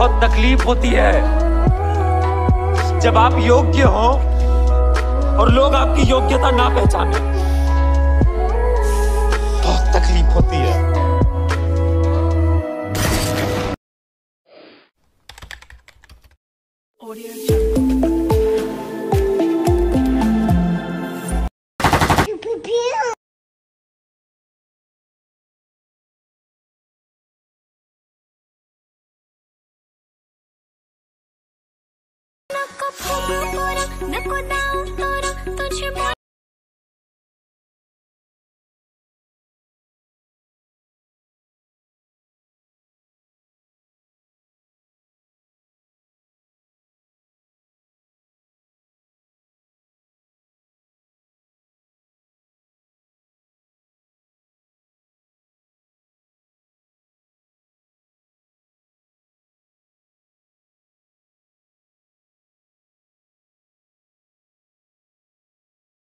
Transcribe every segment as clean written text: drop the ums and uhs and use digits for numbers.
बहुत तकलीफ होती है जब आप योग्य हो और लोग आपकी योग्यता ना पहचाने। बहुत तकलीफ होती है।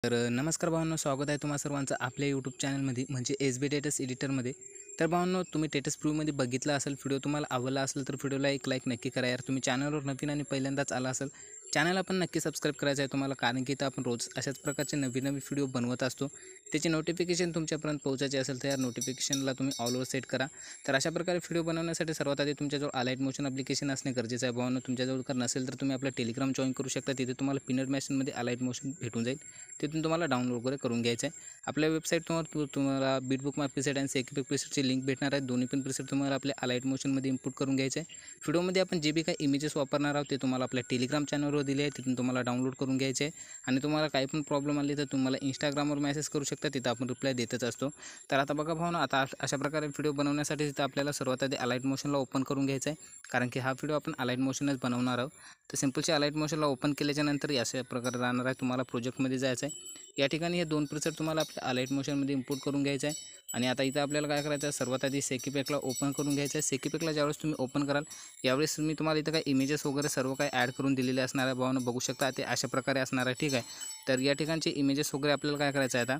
तर नमस्कार भावांनो, स्वागत आहे तुम्हा सर्वांचं आपल्या यूट्यूब चॅनलमध्ये म्हणजे SB टेटस एडिटरमध्ये। तर भावांनो, तुम्ही टेटस प्रूव्हमध्ये बघितला असेल व्हिडिओ, तुम्हाला आवडला असेल तर व्हिडिओला एक लाईक नक्की करा यार। तुम्ही चॅनलवर नवीन आणि पहिल्यांदाच आला असेल, चॅनलला पण नक्की सबस्क्राईब करायचं आहे तुम्हाला, कारण की इथं आपण रोज अशाच प्रकारचे नवीन व्हिडिओ बनवत असतो। त्याची नोटिफिकेशन तुमच्यापर्यंत पोहोचायची असेल तर या नोटिफिकेशनला तुम्ही ऑल ओव्हर सेट करा। तर अशा प्रकारे व्हिडिओ बनवण्यासाठी सर्वात आधी तुमच्याजवळ अलाइट मोशन ॲप्लिकेशन असणे गरजेचं आहे भावांनो। तुमच्याजवळ जर नसेल तर तुम्ही आपला टेलिग्राम जॉइन करू शकता, तिथे तुम्हाला पिनड मेसेजमध्ये अलाइट मोशन भेटून जाईल, तिथून तुम्हाला डाउनलोड वगैरे करून घ्यायचं आहे। आपल्या वेबसाईटवर तुम्हाला बीटबुक माय प्रीसेट आणि सेकिपिक प्रीसेटची लिंक भेटणार आहे, दोन्ही पण प्रीसेट तुम्हाला आपल्या अलाइट मोशनमध्ये इनपुट करून घ्यायचं आहे। व्हिडिओमध्ये आपण जे बी काही इमेजेस वापरणार आहोत ते तुम्हाला आपल्या टेलिग्राम चॅनलवर दिले आहे, तिथून तुम्हाला डाउनलोड करून घ्यायचे आहे। आणि तुम्हाला काही पण प्रॉब्लेम आली तर तुम्हाला इंस्टाग्रामवर मेसेज करू शकता, तिथं आपण रिप्लाय देतच असतो। तर आता बघा भावना, आता अशा प्रकारे व्हिडिओ बनवण्यासाठी तिथं आपल्याला सर्वात आधी अलाइट मोशनला ओपन करून घ्यायचं आहे, कारण की हा व्हिडिओ आपण अलाइट मोशनच बनवणार आहोत। तर सिंपलची अलाइट मोशनला ओपन केल्याच्यानंतर अशा प्रकारे राहणार आहे, तुम्हाला प्रोजेक्टमध्ये जायचं आहे। या ठिकाणी हे दोन प्रीसेट तुम्हाला आपल्या अलाइट मोशनमध्ये इम्पोर्ट करून घ्यायचं आहे। आणि आता इथं आपल्याला काय करायचं आहे, सर्वात आधी सेकिपॅकला ओपन करून घ्यायचं आहे। सेकिपॅकला ज्यावेळेस तुम्ही ओपन कराल यावेळेस मी तुम्हाला इथं काही इमेजेस वगैरे सर्व काही ॲड करून दिलेले असणार आहे भावांनो, बघू शकता ते अशा प्रकारे असणार आहे, ठीक आहे। तर या ठिकाणचे इमेजेस वगैरे आपल्याला काय करायचं आहे आता,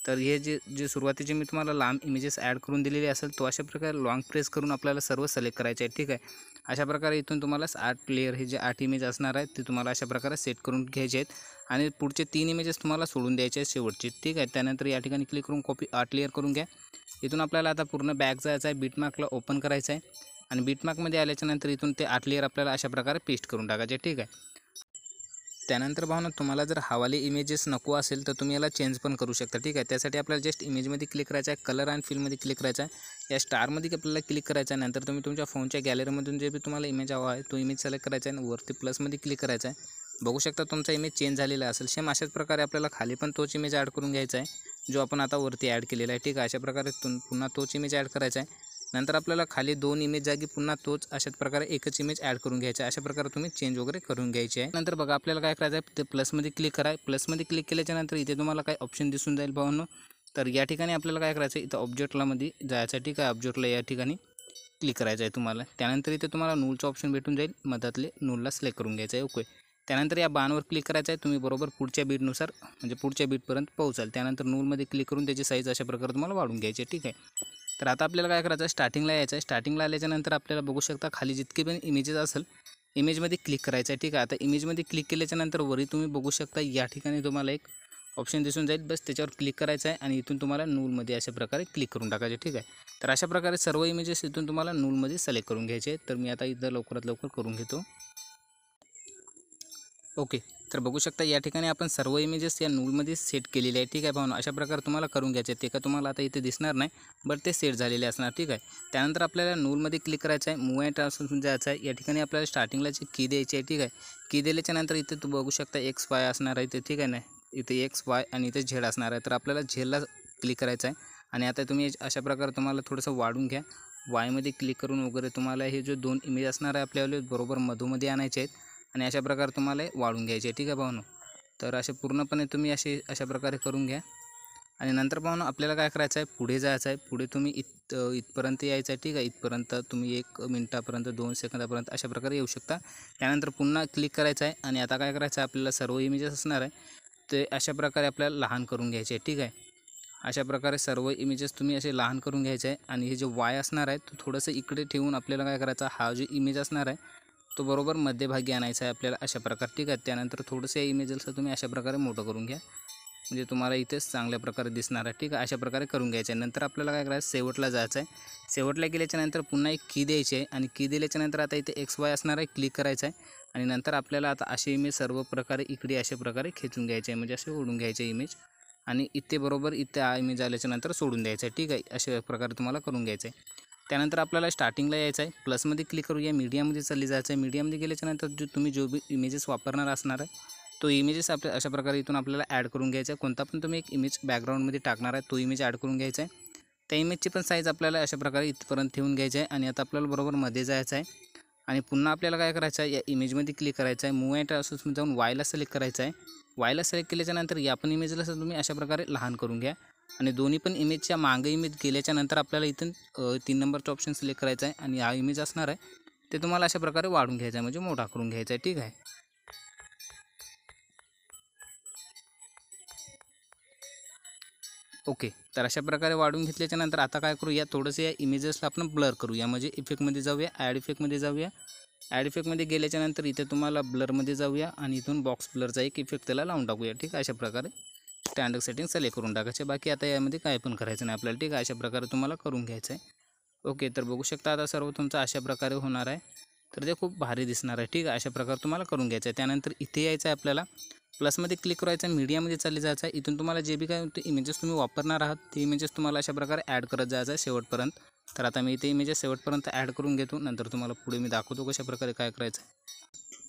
तर हे जे सुरुवातीचे मी तुम्हाला लांब इमेजेस ॲड करून दिलेले असेल तो अशा प्रकारे लॉंग प्रेस करून आपल्याला सर्व सिलेक्ट करायचे आहे, ठीक आहे। अशा प्रकारे इथून तुम्हाला 8 लेयर हे जे 8 इमेज असणार आहेत ते तुम्हाला अशा प्रकारे सेट करून घ्यायचे आहेत आणि पुढचे 3 इमेजेस तुम्हाला सोडून द्यायचे आहेत शेवटचे, ठीक आहे। त्यानंतर या ठिकाणी क्लिक करून कॉपी 8 लेयर करून घ्या। इथून आपल्याला आता पूर्ण बॅक जायचं आहे, बीटमार्कला ओपन करायचं आहे आणि बीटमार्कमध्ये आल्याच्यानंतर इथून ते 8 लेयर आपल्याला अशा प्रकारे पेस्ट करून टाकायचे, ठीक आहे। त्यानंतर भावना, तुम्हाला जर हवाले इमेजेस नको असेल तर तुम्ही याला चेंज पण करू शकता, ठीक आहे। त्यासाठी आपल्याला जस्ट इमेजमध्ये क्लिक करायचं आहे, कलर अँड फिलमध्ये क्लिक करायचं आहे, या स्टारमध्ये आपल्याला क्लिक करायचं आहे। नंतर तुम्ही तुमच्या फोनच्या गॅलरीमधून जे बी तुम्हाला इमेज हवा आहे तो इमेज सिलेक्ट करायचा आहे आणि वरती प्लसमध्ये क्लिक करायचं आहे। बघू शकता तुमचा इमेज चेंज झालेला असेल। सेम अशाच प्रकारे आपल्याला खाली पण तोच इमेज ॲड करून घ्यायचा आहे जो आपण आता वरती ॲड केलेला आहे, ठीक आहे। अशा प्रकारे पुन्हा तोच इमेज ॲड करायचा आहे। नंतर आपल्याला खाली 2 इमेज जागी पुन्हा तोच अशाच प्रकारे एकच इमेज ॲड करून घ्यायचा आहे। अशा प्रकारे तुम्ही चेंज वगैरे करून घ्यायचे आहे। नंतर बघा आपल्याला काय करायचं आहे, ते प्लसमध्ये क्लिक करा। प्लसमध्ये क्लिक केल्याच्यानंतर इथे तुम्हाला काय ऑप्शन दिसून जाईल भावांनो, तर या ठिकाणी आपल्याला काय करायचं आहे, इथं ऑब्जेक्टलामध्ये जायचं आहे, ठीक आहे। ऑब्जेक्टला या ठिकाणी क्लिक करायचं आहे तुम्हाला। त्यानंतर इथे तुम्हाला नूलचं ऑप्शन भेटून जाईल, मधातले नूलला सिलेक्ट करून घ्यायचं आहे, ओके। त्यानंतर या बाणवर क्लिक करायचं आहे, तुम्ही बरोबर पुढच्या बीटनुसार म्हणजे पुढच्या बीटपर्यंत पोहोचाल। त्यानंतर नूलमध्ये क्लिक करून त्याची साईज अशा प्रकारे तुम्हाला वाढून घ्यायची आहे, ठीक आहे। तर आता आपल्याला काय करायचं आहे, स्टार्टिंगला यायचं आहे। स्टार्टिंगला आल्याच्यानंतर आपल्याला बघू शकता खाली जितके पण इमेजेस असेल इमेजमध्ये क्लिक करायचं आहे, ठीक आहे। आता इमेजमध्ये क्लिक केल्याच्यानंतर वरी तुम्ही बघू शकता या ठिकाणी तुम्हाला एक ऑप्शन दिसून जाईल, बस त्याच्यावर क्लिक करायचं आहे आणि इथून तुम्हाला नूलमध्ये अशा प्रकारे क्लिक करून टाकायचे, ठीक आहे। तर अशा प्रकारे सर्व इमेजेस इथून तुम्हाला नूलमध्ये सिलेक्ट करून घ्यायचे आहेत। तर मी आता इथं लवकरात लवकर करून घेतो, ओके। तर बघू शकता या ठिकाणी आपण सर्व इमेजेस या नूलमध्ये सेट केलेले आहे, ठीक आहे भावना। अशा प्रकारे तुम्हाला करून घ्यायचे ते का तुम्हाला आता इथे दिसणार नाही, बट ते सेट झालेले असणार, ठीक आहे। त्यानंतर आपल्याला नूलमध्ये क्लिक करायचं आहे, मूव अँड ट्रान्सफॉर्म जायचं आहे। या ठिकाणी आपल्याला स्टार्टिंगला जी की द्यायची आहे, ठीक आहे। की दिल्याच्यानंतर इथे तू बघू शकता XY असणार आहे इथे, ठीक आहे ना, इथे XY आणि इथे Z असणार आहे। तर आपल्याला झेडला क्लिक करायचं आहे आणि आता तुम्ही अशा प्रकारे तुम्हाला थोडंसं वाढून घ्या, वायमध्ये क्लिक करून वगैरे तुम्हाला हे जो 2 इमेज असणार आहे आपल्याला बरोबर मधोमध्ये आणायचे आहेत आणि अशा प्रकारे तुम्हाला वाढून घ्यायचे, ठीक आहे भावनो। तर असे पूर्णपणे तुम्ही अशा प्रकारे करून घ्या आणि नंतर भावनो आपल्याला काय करायचं आहे, पुढे जायचं आहे। पुढे तुम्ही इथपर्यंत यायचं आहे, ठीक आहे। इथपर्यंत तुम्ही 1 मिनिटापर्यंत 2 सेकंदापर्यंत अशा प्रकारे येऊ शकता। त्यानंतर पुन्हा क्लिक करायचं आहे आणि आता काय करायचं आहे, आपल्याला सर्व इमेजेस असणार आहे ते अशा प्रकारे आपल्याला लहान करून घ्यायचे आहे, ठीक आहे। अशा प्रकारे सर्व इमेजेस तुम्ही असे लहान करून घ्यायचे आहे आणि हे जे वाय असणार आहे तो थोडंसं इकडे ठेवून आपल्याला काय करायचं, हा जो इमेज असणार आहे तो बरोबर मध्यभागी आणायचा आहे आपल्याला अशा प्रकारे, ठीक आहे. त्यानंतर थोडंसं या इमेजला तुम्ही अशा प्रकारे मोठं करून घ्या, म्हणजे तुम्हाला इथेच चांगल्या प्रकारे दिसणार आहे, ठीक आहे. अशा प्रकारे करून घ्यायचं आहे. नंतर आपल्याला काय करायचं, शेवटला जायचं आहे. शेवटला गेल्याच्यानंतर पुन्हा एक की द्यायची आहे आणि की दिल्याच्यानंतर आता इथे XY असणार आहे, क्लिक करायचं आहे आणि नंतर आपल्याला आता अशी इमेज सर्व प्रकारे इकडे अशा प्रकारे खेचून घ्यायचे आहे, म्हणजे असे ओढून घ्यायचे इमेज आणि इथे बरोबर इथे हा इमेज आल्याच्यानंतर सोडून द्यायचं आहे, ठीक आहे. अशा प्रकारे तुम्हाला करून घ्यायचं आहे. त्यानंतर आपल्याला स्टार्टिंगला यायचं आहे, प्लसमध्ये क्लिक करूया, मीडियामध्ये चालली जायचं आहे. मीडियामध्ये गेल्याच्यानंतर जो बी इमेजेस वापरणार असणार आहे तो इमेजेस आपल्या अशा प्रकारे इथून आपल्याला ॲड करून घ्यायचा आहे. कोणता पण तुम्ही एक इमेज बॅकग्राऊंडमध्ये टाकणार आहे तो इमेज ॲड करून घ्यायचा आहे. त्या इमेजची पण साईज आपल्याला अशा प्रकारे इथपर्यंत ठेवून घ्यायची आहे आणि आता आपल्याला बरोबर मध्ये जायचं आहे आणि पुन्हा आपल्याला काय करायचं आहे, या इमेजमध्ये क्लिक करायचं आहे. मूव अँड असं जाऊन वायला सिलेक्ट करायचं आहे. वायला सिलेक्ट केल्याच्यानंतर या पण इमेजला तुम्ही अशा प्रकारे लहान करून घ्या आणि दोन्ही पण इमेजच्या मागे इमेज गेल्याच्यानंतर आपल्याला इथून 3 नंबरचा ऑप्शन सिलेक्ट करायचा आहे आणि हा इमेज असणार आहे ते तुम्हाला अशा प्रकारे वाढून घ्यायचा आहे, म्हणजे मोठा करून घ्यायचा आहे, ठीक आहे. ओके, तर अशा प्रकारे वाढून घेतल्याच्यानंतर आता काय करूया, थोडंसं या इमेजेसला आपण ब्लर करूया, म्हणजे इफेक्टमध्ये जाऊया, ॲड इफेक्टमध्ये जाऊया. ॲड इफेक्टमध्ये गेल्याच्यानंतर इथे तुम्हाला ब्लरमध्ये जाऊया आणि इथून बॉक्स ब्लरचा एक इफेक्ट त्याला लावून टाकूया, ठीक आहे. अशा प्रकारे स्टँडर्ड सेटिंग सिलेक्ट करून टाकायचे. बाकी आता यामध्ये काय पण करायचं नाही आपल्याला, ठीक आहे. अशा प्रकारे तुम्हाला करून घ्यायचं आहे. ओके, तर बघू शकता आता सर्व तुमचं अशा प्रकारे होणार आहे, तर ते खूप भारी दिसणार आहे, ठीक आहे. अशा प्रकारे तुम्हाला करून घ्यायचं आहे. त्यानंतर इथे यायचं आहे आपल्याला, प्लसमध्ये क्लिक करायचं आहे, मीडियामध्ये चालली जायचं आहे. इथून तुम्हाला जे बी काय इमेजेस तुम्ही वापरणार आहात ते इमेजेस तुम्हाला अशा प्रकारे ॲड करत जायचं आहे शेवटपर्यंत. तर आता मी इथे इमेजेस शेवटपर्यंत ॲड करून घेतो, नंतर तुम्हाला पुढे मी दाखवतो कशा प्रकारे काय करायचं आहे.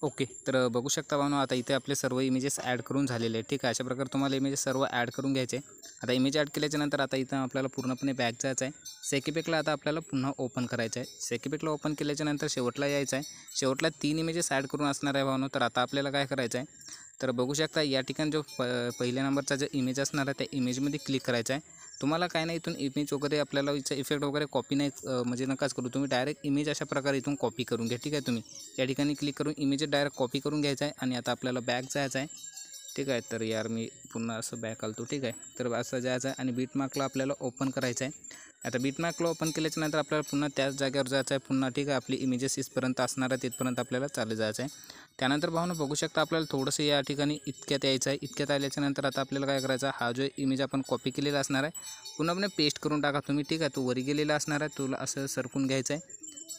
ओके, तर बघू शकता भावनो, आता इथे आपले सर्व इमेजेस ॲड करून झालेले आहेत, ठीक आहे. अशा प्रकारे तुम्हाला इमेजेस सर्व ॲड करून घ्यायचे. आता इमेज ॲड केल्याच्यानंतर आता इथं आपल्याला पूर्णपणे बॅक जायचं आहे. सेकीपॅकला आता आपल्याला पुन्हा ओपन करायचं आहे. सेकीपॅकला ओपन केल्याच्यानंतर शेवटला यायचं आहे. शेवटला 3 इमेजेस ॲड करून असणार आहे भावनो. तर आता आपल्याला काय करायचं आहे, तर बघू शकता या ठिकाणी जो पहिल्या नंबरचा जो इमेज असणार आहे त्या इमेजमध्ये क्लिक करायचा आहे. तुम्हाला काय नाही इथून इमेज वगैरे आपल्याला इथं इफेक्ट वगैरे कॉपी नाही म्हणजे नकाच करू, तुम्ही डायरेक्ट इमेज अशा प्रकारे इथून कॉपी करून घ्या, ठीक आहे. तुम्ही या ठिकाणी क्लिक करून इमेज डायरेक्ट कॉपी करून घ्यायचा आहे आणि आता आपल्याला बॅक जायचं आहे, ठीक आहे. तर यार मी पुन्हा असं बॅक आलतो, ठीक आहे. तर असं जायचं आहे आणि बीटमार्कला आपल्याला ओपन करायचं आहे. आता बीटमार्कला ओपन केल्याच्यानंतर आपल्याला पुन्हा त्याच जागेवर जायचं आहे, पुन्हा ठीक आहे. आपली इमेजेस इथपर्यंत असणार आहे तिथपर्यंत आपल्याला चालू जायचं आहे. त्यानंतर भावना बघू शकता आपल्याला थोडंसं या ठिकाणी इतक्यात यायचं आहे. इतक्यात आल्याच्यानंतर आता आपल्याला काय करायचं आहे, हा जो इमेज आपण कॉपी केलेला असणार आहे पुन्हा पेस्ट करून टाका तुम्ही, ठीक आहे. तो वरी गेलेला असणार आहे, तुला असं सरकून घ्यायचं आहे,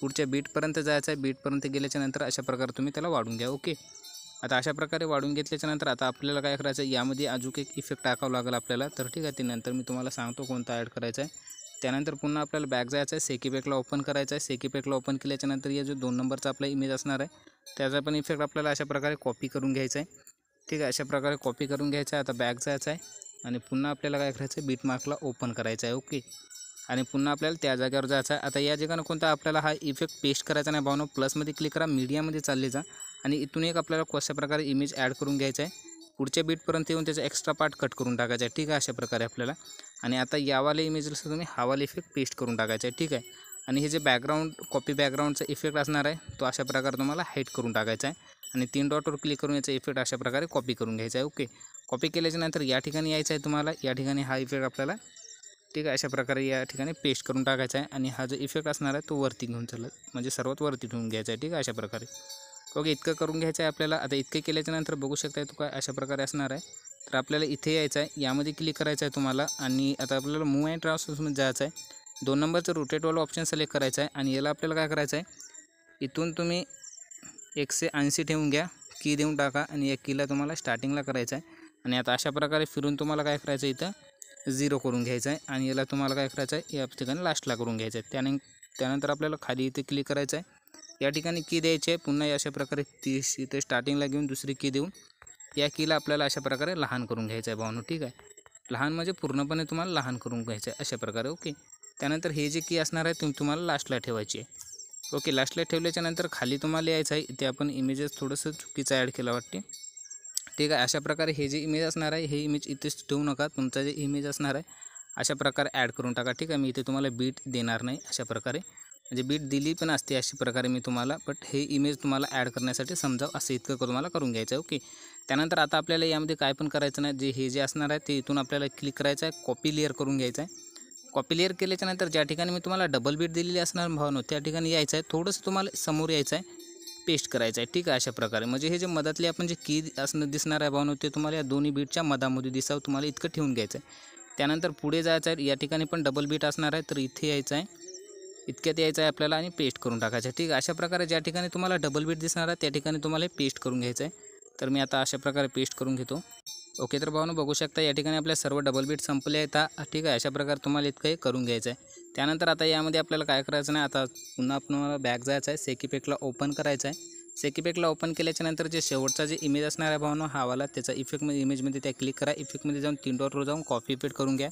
पुढच्या बीटपर्यंत जायचं आहे. बीटपर्यंत गेल्याच्यानंतर अशा प्रकारे तुम्ही त्याला वाढून घ्या. ओके, आता अशा प्रकारे वाढून घेतल्याच्यानंतर आता आपल्याला काय करायचं आहे, यामध्ये अजून एक इफेक्ट टाकावं लागेल आपल्याला, तर ठीक आहे. ते नंतर मी तुम्हाला सांगतो कोणता ॲड करायचा आहे. त्यानंतर पुन्हा आपल्याला बॅक जायचं आहे, सेकीपॅकला ओपन करायचं आहे. सेकीपॅकला ओपन केल्याच्यानंतर या जो 2 नंबरचा आपला इमेज असणार आहे त्याचा पण इफेक्ट आपल्याला अशा प्रकारे कॉपी करून घ्यायचा आहे, ठीक आहे. अशा प्रकारे कॉपी करून घ्यायचा आहे. आता बॅक जायचं आहे आणि पुन्हा आपल्याला काय करायचं आहे, बीटमार्कला ओपन करायचं आहे. ओके, आणि पुन्हा आपल्याला त्या जागेवर जायचं आहे. आता या ठिकाणी कोणता आपल्याला हा इफेक्ट पेस्ट करायचा नाही भावनो, प्लसमध्ये क्लिक करा, मीडियामध्ये चालले जा आणि इथून एक आपल्याला कशा प्रकारे इमेज ॲड करून घ्यायचा आहे. पुढच्या बीटपर्यंत येऊन त्याचा एक्स्ट्रा पार्ट कट करून टाकायचा आहे, ठीक आहे. अशा प्रकारे आपल्याला आणि आता यावाले इमेजला तुम्ही हावाले इफेक्ट पेस्ट करून टाकायचा आहे, ठीक आहे. आणि हे जे बॅकग्राऊंड कॉपी बॅकग्राऊंडचा इफेक्ट असणार आहे तो अशा प्रकारे तुम्हाला हाईट करून टाकायचा आहे आणि 3 डॉटवर क्लिक करून याचा इफेक्ट अशा प्रकारे कॉपी करून घ्यायचा आहे. ओके, कॉपी केल्याच्यानंतर या ठिकाणी यायचं आहे तुम्हाला, या ठिकाणी हा इफेक्ट आपल्याला, ठीक आहे, अशा प्रकारे या ठिकाणी पेस्ट करून टाकायचा आहे आणि हा जो इफेक्ट असणार आहे तो वरती घेऊन चालत, म्हणजे सर्वात वरती ठेवून घ्यायचा आहे, ठीक आहे. अशा प्रकारे ओके, इतकं करून घ्यायचं आहे आपल्याला. आता इतकं केल्याच्यानंतर बघू शकता तो काय अशा प्रकारे असणार आहे. तर आपल्याला इथे यायचं आहे, यामध्ये क्लिक करायचं आहे तुम्हाला आणि आता आपल्याला मूव अँड ट्रान्सफॉर्मेशनमध्ये जायचं आहे. 2 नंबरचं रोटेटवाला ऑप्शन सिलेक्ट करायचं आहे आणि याला आपल्याला काय करायचं आहे, इथून तुम्ही 180 ठेवून घ्या, की देऊन टाका आणि या कीला तुम्हाला स्टार्टिंगला करायचं आहे आणि आता अशा प्रकारे फिरून तुम्हाला काय करायचं आहे, इथं 0 करून घ्यायचं आहे आणि याला तुम्हाला काय करायचं आहे, या ठिकाणी लास्टला करून घ्यायचं आहे. त्यानंतर आपल्याला खाली इथे क्लिक करायचं आहे, या ठिकाणी की द्यायची आहे, पुन्हा अशा प्रकारे 30 इथे स्टार्टिंगला घेऊन दुसरी की देऊन या कीला आपल्याला अशा प्रकारे लहान करून घ्यायचं आहे भावनो, ठीक आहे. लहान म्हणजे पूर्णपणे तुम्हाला लहान करून घ्यायचं आहे अशा प्रकारे. ओके, त्यानंतर हे जे की असणार आहे तुम्हाला लास्टला ठेवायची आहे. ओके, लास्टला ठेवल्याच्यानंतर खाली तुम्हाला यायचं आहे, इथे आपण इमेजेस थोडंसं चुकीचं ॲड केलं वाटते, ठीक आहे. अशा प्रकारे हे जे इमेज असणार आहे हे इमेज इथेच ठेवू नका, तुमचा जे इमेज असणार आहे अशा प्रकारे ॲड करून टाका, ठीक आहे. मी इथे तुम्हाला बीट देणार नाही अशा प्रकारे, म्हणजे बीट दिली पण असते अशा प्रकारे मी तुम्हाला, बट हे इमेज तुम्हाला ॲड करण्यासाठी समजावं असं इतकं तुम्हाला करून घ्यायचं आहे. ओके, त्यानंतर आता आपल्याला यामध्ये काय पण करायचं नाही, जे हे जे असणार आहे ते इथून आपल्याला क्लिक करायचं आहे, कॉपी लेअर करून घ्यायचं आहे. कॉपी लेअर केल्याच्यानंतर ज्या ठिकाणी मी तुम्हाला डबल बीट दिलेली असणार भावनो त्या ठिकाणी यायचं आहे, थोडंसं तुम्हाला समोर यायचं आहे, पेस्ट करायचं आहे. ठीक आहे, अशा प्रकारे म्हणजे हे जे मधातले आपण जे की असणं दिसणार आहे भावनो ते तुम्हाला या दोन्ही बीटच्या मधामध्ये दिसावं, तुम्हाला इतकं ठेवून घ्यायचं आहे. त्यानंतर पुढे जायचं आहे. या ठिकाणी पण डबल बीट असणार आहे, तर इथे यायचं आहे, इतक्यात यायचं आहे आपल्याला आणि पेस्ट करून टाकायचं आहे. ठीक आहे, अशा प्रकारे ज्या ठिकाणी तुम्हाला डबल बीट दिसणार आहे त्या ठिकाणी तुम्हाला पेस्ट करून घ्यायचं आहे. तर मी आता अशा प्रकारे पेस्ट करून घेतो. ओके, तर भावनो बघू शकता या ठिकाणी आपल्या सर्व डबल बीट संपले आहेत. ठीक आहे, अशा प्रकारे तुम्हाला इतकं हे करून घ्यायचं आहे. त्यानंतर आता यामध्ये आपल्याला काय करायचं नाही, आता पुन्हा आपल्याला बॅक जायचं आहे, सेकीपॅकला ओपन करायचं आहे. सेकीपॅकला ओपन केल्याच्यानंतर जे शेवटचा जे इमेज असणार आहे भावनो हा वाला, त्याचा इफेक्टमध्ये इमेजमध्ये त्या क्लिक करा. इफेक्टमध्ये जाऊन 3 डॉटवर जाऊन कॉपी पेस्ट करून घ्या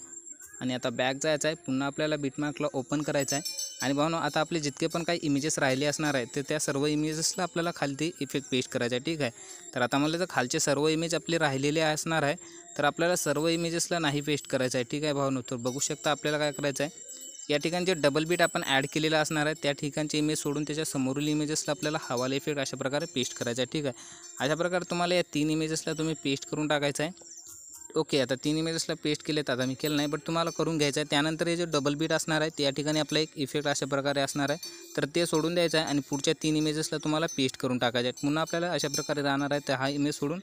आणि आता बॅक जायचं आहे. पुन्हा आपल्याला बिटमार्कला ओपन करायचं आहे आणि भावनो आता आपले जितके पण काही इमेजेस राहिले असणार आहेत तर त्या सर्व इमेजेसला आपल्याला खालती इफेक्ट पेस्ट करायचा आहे. ठीक आहे, तर आता मला जर खालचे सर्व इमेज आपले राहिलेले असणार आहे तर आपल्याला सर्व इमेजेसला नाही पेस्ट करायचं आहे. ठीक आहे भावनो, तर बघू शकता आपल्याला काय करायचं आहे, या ठिकाणी जे डबल बीट आपण ॲड केलेला असणार आहे त्या ठिकाणचे इमेज सोडून त्याच्या समोरील इमेजेसला आपल्याला हवाला इफेक्ट अशा प्रकारे पेस्ट करायचा आहे. ठीक आहे, अशा प्रकारे तुम्हाला या 3 इमेजेसला तुम्ही पेस्ट करून टाकायचं आहे. ओके, आता 3 इमेजेसला पेस्ट केलेत, आता मी केलं नाही बट तुम्हाला करून घ्यायचं आहे. त्यानंतर हे जे डबल बीट असणार आहे त्या ठिकाणी आपला एक इफेक्ट अशा प्रकारे असणार आहे, तर ते सोडून द्यायचं आहे आणि पुढच्या 3 इमेजेसला तुम्हाला पेस्ट करून टाकायचं आहे. पुन्हा आपल्याला अशा प्रकारे राहणार आहे, तर हा इमेज सोडून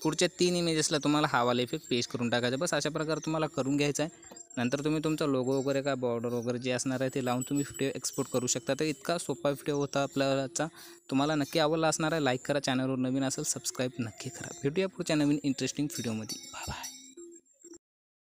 पुढच्या 3 इमेजेसला तुम्हाला हवाला इफेक्ट पेस्ट करून टाकायचा. बस अशा प्रकारे तुम्हाला करून घ्यायचं आहे. नंतर तुम्ही तुमचा लोगो वगैरे काय बॉर्डर वगैरे जे असणार आहे ते लावून तुम्ही व्हिडिओ एक्सपोर्ट करू शकता. तर इतका सोपा व्हिडिओ होता आपल्याचा, तुम्हाला नक्की आवडला असणार आहे. लाईक करा, चॅनलवर नवीन असेल सबस्क्राईब नक्की करा. भेटूया पुढच्या नवीन इंटरेस्टिंग व्हिडिओमध्ये. Bye bye.